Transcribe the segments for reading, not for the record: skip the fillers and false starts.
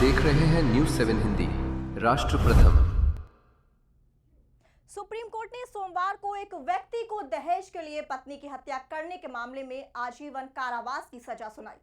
देख रहे हैं न्यूज़ 7 हिंदी, राष्ट्र प्रथम। सुप्रीम कोर्ट ने सोमवार को एक व्यक्ति को दहेज के लिए पत्नी की हत्या करने के मामले में आजीवन कारावास की सजा सुनाई।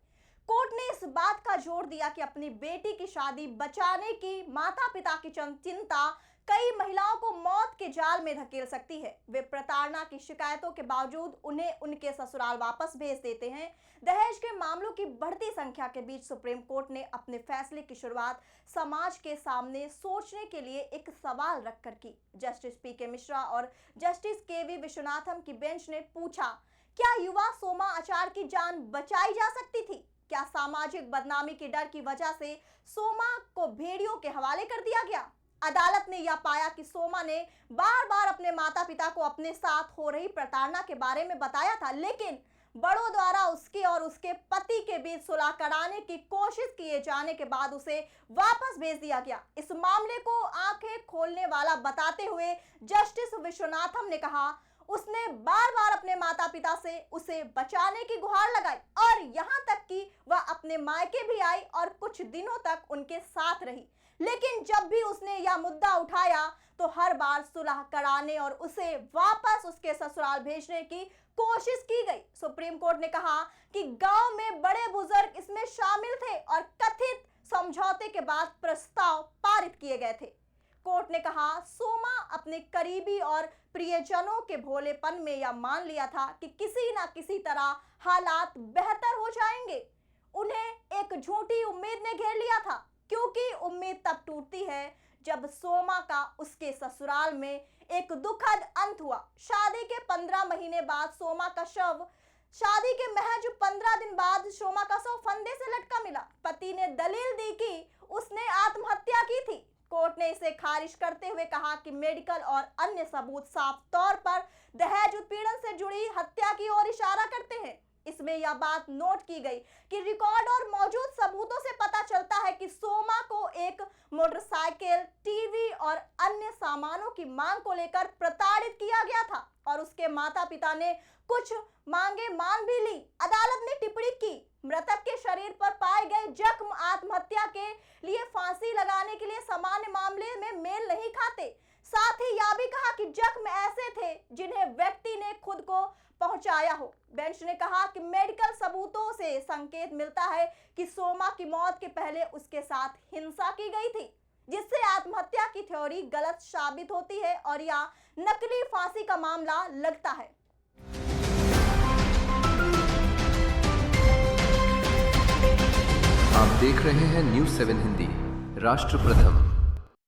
कोर्ट ने इस बात का जोर दिया कि अपनी बेटी की शादी बचाने की माता-पिता की चिंता कई महिलाओं को मौत के जाल में धकेल सकती है। वे प्रताड़ना की शिकायतों के बावजूद उन्हें उनके ससुराल वापस भेज देते हैं। दहेज के मामलों की बढ़ती संख्या के बीच सुप्रीम कोर्ट ने अपने फैसले की शुरुआत समाज के सामने सोचने के लिए एक सवाल रखकर की। Justice PK. मिश्रा और जस्टिस के.वी. विश्वनाथम की बेंच ने पूछा, क्या युवा सोमा आचार्य की जान बचाई जा सकती थी? क्या सामाजिक बदनामी के डर की वजह से सोमा को भेड़ियों के हवाले कर दिया गया? अदालत ने यह पाया कि सोमा ने बार-बार अपने माता-पिता को अपने साथ हो रही प्रताड़ना के बारे में बताया था, लेकिन बड़ों द्वारा उसके और उसके पति के बीच सुलह कराने की कोशिश किए जाने के बाद उसे वापस भेज दिया गया। इस मामले को आंखें खोलने वाला बताते हुए जस्टिस विश्वनाथम ने कहा, उसने बार-बार अपने माता-पिता से उसे बचाने की गुहार लगाई और यहाँ तक कि वह अपने मायके भी आई और कुछ दिनों तक उनके साथ रही, लेकिन जब भी उसने यह मुद्दा उठाया तो हर बार सुलह कराने और उसे वापस उसके ससुराल भेजने की कोशिश की गई। सुप्रीम कोर्ट ने कहा कि गांव में बड़े बुजुर्ग इसमें शामिल थे और कथित समझौते के बाद प्रस्ताव पारित किए गए थे। कोर्ट ने कहा, सोमा अपने करीबी और प्रियजनों के भोलेपन में यह मान लिया था कि किसी न किसी तरह हालात बेहतर हो जाएंगे। उन्हें एक झूठी उम्मीद ने घेर लिया था, क्योंकि उम्मीद तब टूटती है जब सोमा का उसके ससुराल में एक दुखद अंत हुआ। शादी के 15 महीने बाद शादी के महज 15 दिन बाद सोमा का शव फंदे से लटका मिला। पति ने दलील दी कि उसने आत्महत्या की थी। कोर्ट ने इसे खारिज करते हुए कहा कि मेडिकल और अन्य सबूत साफ तौर पर दहेज उत्पीड़न से जुड़ी हत्या की ओर इशारा करते हैं। इसमें यह बात नोट की गई कि रिकॉर्ड और मौजूद सबूतों से पता चलता है कि सोमा को एक मोटरसाइकिल, टीवी और अन्य सामानों की मांग को लेकर प्रताड़ित किया गया था और उसके माता-पिता ने कुछ मांगे मान भी ली। अदालत ने टिप्पणी की, मृतक के शरीर पर पाए गए जख्म आत्महत्या के लिए फांसी लगाने के लिए सामान्य मामले में मेल नहीं खाते। साथ ही यह भी कहा कि जख्म ऐसे थे जिन्हें व्यक्ति ने खुद को पहुंचाया हो। बेंच ने कहा कि मेडिकल सबूतों से संकेत मिलता है कि सोमा की मौत के पहले उसके साथ हिंसा की गई थी, जिससे आत्महत्या की थ्योरी गलत साबित होती है और यह नकली फांसी का मामला लगता है। आप देख रहे हैं न्यूज़ 7 हिंदी, राष्ट्र प्रथम।